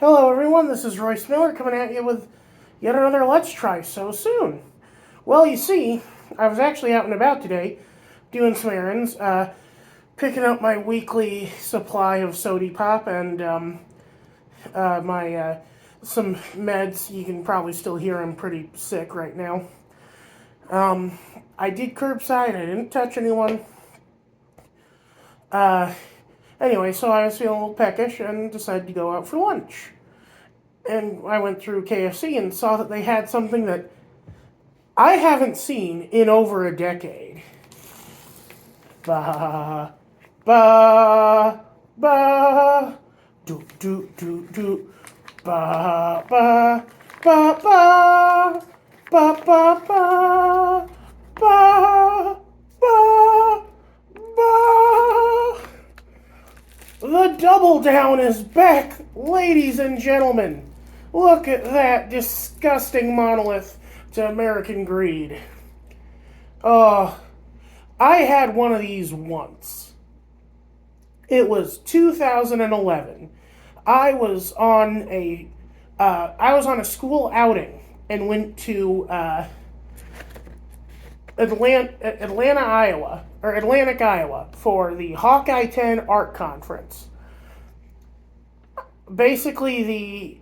Hello everyone, this is Royce Miller coming at you with yet another Let's Try so soon. Well, you see, I was actually out and about today doing some errands, picking up my weekly supply of Sody Pop and my some meds. You can probably still hear I'm pretty sick right now. I did curbside, I didn't touch anyone. Anyway, so I was feeling a little peckish and decided to go out for lunch. And I went through KFC and saw that they had something that I haven't seen in over a decade. Ba, ba, ba, do, do, do, do, ba, ba, ba, ba, ba, ba, ba, ba, ba, ba. The Double Down is back, ladies and gentlemen. Look at that disgusting monolith to American greed. I had one of these once. It was 2011. I was on a school outing and went to Atlanta, Iowa, or Atlantic, Iowa, for the Hawkeye 10 Art Conference. Basically, the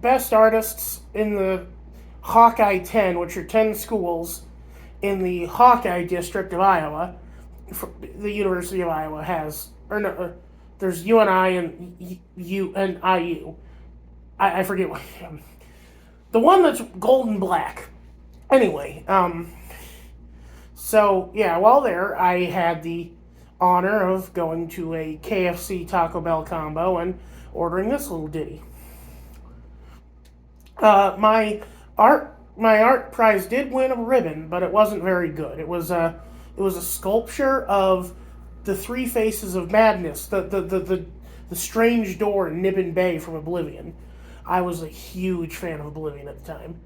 best artists in the Hawkeye 10, which are 10 schools in the Hawkeye district of Iowa, the University of Iowa has, or no, there's UNI and IU. I forget what, the one that's gold and black. Anyway, so, yeah, while there, I had the honor of going to a KFC Taco Bell combo and ordering this little ditty. My art prize did win a ribbon, but it wasn't very good. It was a sculpture of the three faces of madness, the strange door in Nibbin Bay from Oblivion. I was a huge fan of Oblivion at the time.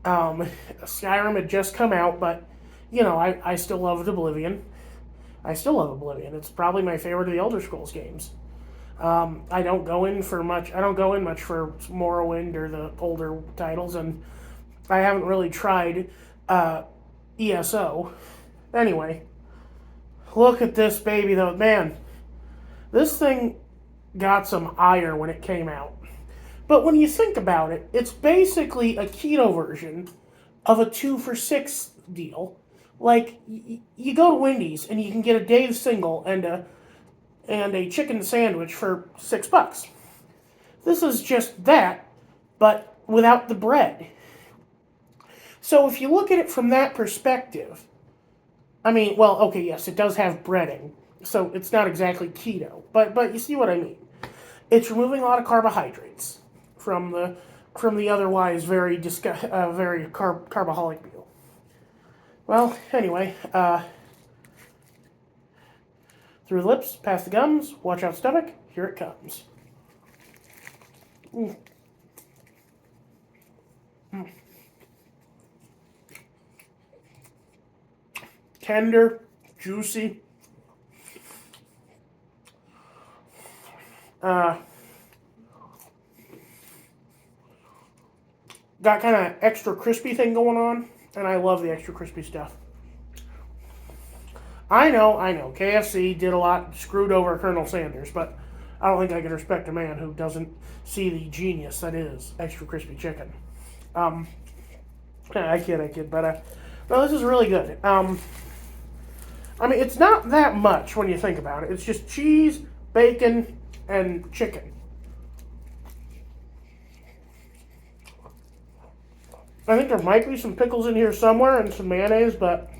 Skyrim had just come out, but you know, I still loved Oblivion. I still love Oblivion. It's probably my favorite of the Elder Scrolls games. I don't go in much for Morrowind or the older titles, and I haven't really tried ESO. Anyway, look at this baby though. Man, this thing got some ire when it came out. But when you think about it, it's basically a keto version of a 2 for $6 deal. Like, you go to Wendy's and you can get a Dave's single and a chicken sandwich for $6. This is just that, but without the bread. So if you look at it from that perspective, I mean, well, okay, yes, it does have breading, so it's not exactly keto, but you see what I mean. It's removing a lot of carbohydrates from the otherwise very carboholic meal. Well, anyway, through the lips, past the gums, watch out stomach, here it comes. Mm. Mm. Tender, juicy. Got kind of extra crispy thing going on. And I love the extra crispy stuff. I know, KFC did a lot, screwed over Colonel Sanders, but I don't think I can respect a man who doesn't see the genius that is extra crispy chicken. I kid, but no, this is really good. I mean, it's not that much when you think about it. It's just cheese, bacon, and chicken. I think there might be some pickles in here somewhere and some mayonnaise, but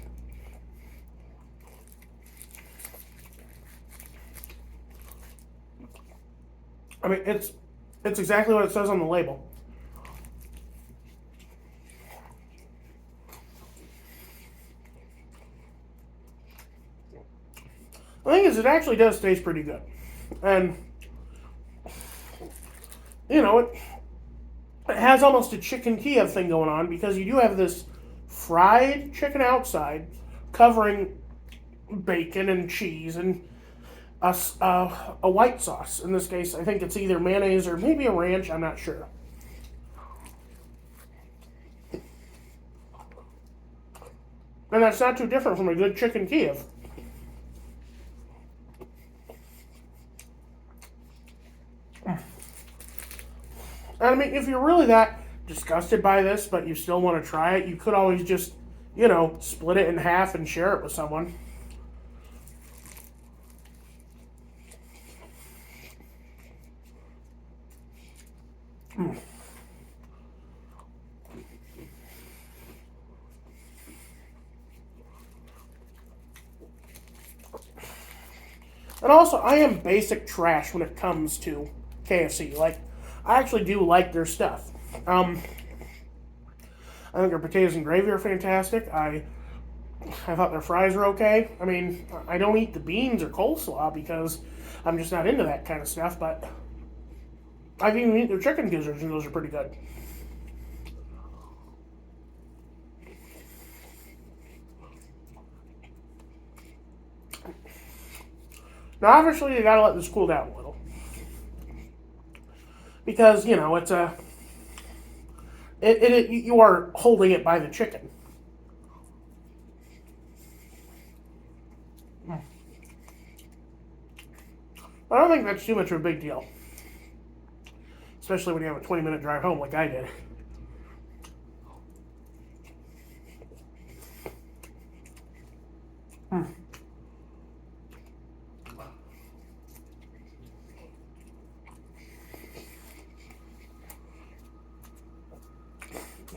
I mean, it's exactly what it says on the label. The thing is, it actually does taste pretty good. And, you know, it has almost a chicken Kiev thing going on because you do have this fried chicken outside covering bacon and cheese and a white sauce. In this case, I think it's either mayonnaise or maybe a ranch. I'm not sure. And that's not too different from a good chicken Kiev. And I mean, if you're really that disgusted by this, but you still want to try it, you could always just, split it in half and share it with someone. And also, I am basic trash when it comes to KFC. Like, I actually do like their stuff. I think their potatoes and gravy are fantastic. I thought their fries were okay. I mean, I don't eat the beans or coleslaw because I'm just not into that kind of stuff, but I've even eaten their chicken gizzards, and those are pretty good. Now, obviously, you gotta let this cool down a little. Because, it's you are holding it by the chicken. I don't think that's too much of a big deal. Especially when you have a 20-minute drive home like I did.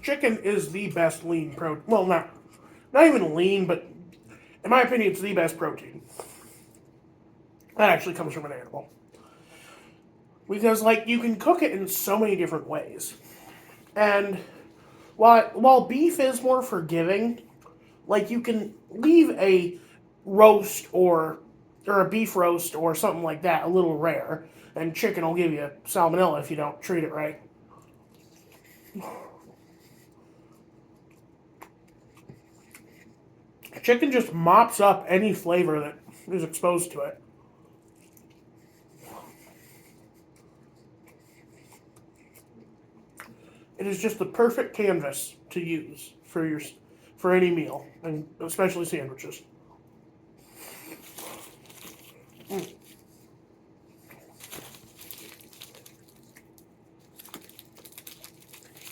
Chicken is the best lean protein. Well, not even lean, but in my opinion, it's the best protein. That actually comes from an animal. Because, you can cook it in so many different ways. And while beef is more forgiving, you can leave a roast or a beef roast or something like that a little rare, and chicken will give you salmonella if you don't treat it right. Chicken just mops up any flavor that is exposed to it. It is just the perfect canvas to use for any meal, and especially sandwiches.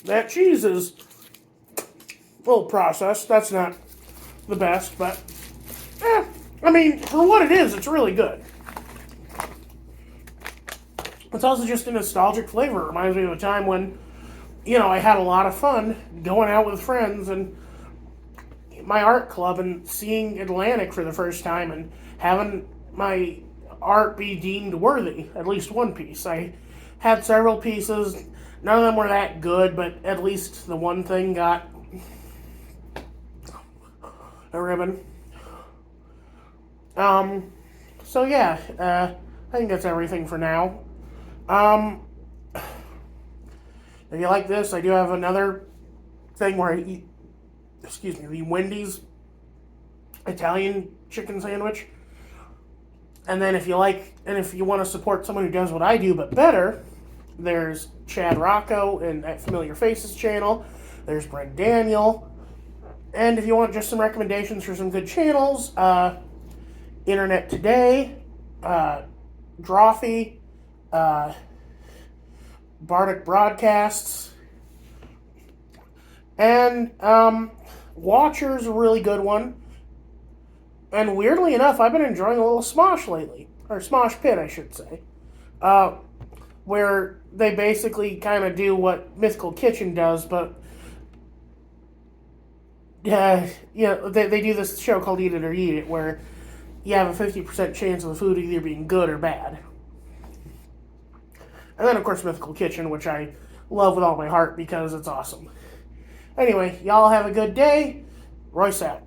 That cheese is a little processed. That's not the best, but I mean, for what it is, it's really good. It's also just a nostalgic flavor. It reminds me of a time when, I had a lot of fun going out with friends and my art club and seeing Atlantic for the first time and having my art be deemed worthy, at least one piece. I had several pieces. None of them were that good, but at least the one thing got a ribbon. So yeah, I think that's everything for now. If you like this, I do have another thing where I eat, the Wendy's Italian chicken sandwich. And then if you want to support someone who does what I do but better, there's Chad Rocco and at Familiar Faces channel. There's Brent Daniel. And if you want just some recommendations for some good channels, Internet Today, Drawfee, Bardic Broadcasts, and Watcher's a really good one. And weirdly enough, I've been enjoying a little Smosh lately, or Smosh Pit, I should say, where they basically kind of do what Mythical Kitchen does, but they do this show called Eat It or Eat It, where you have a 50% chance of the food either being good or bad. And then, of course, Mythical Kitchen, which I love with all my heart because it's awesome. Anyway, y'all have a good day. Royce out.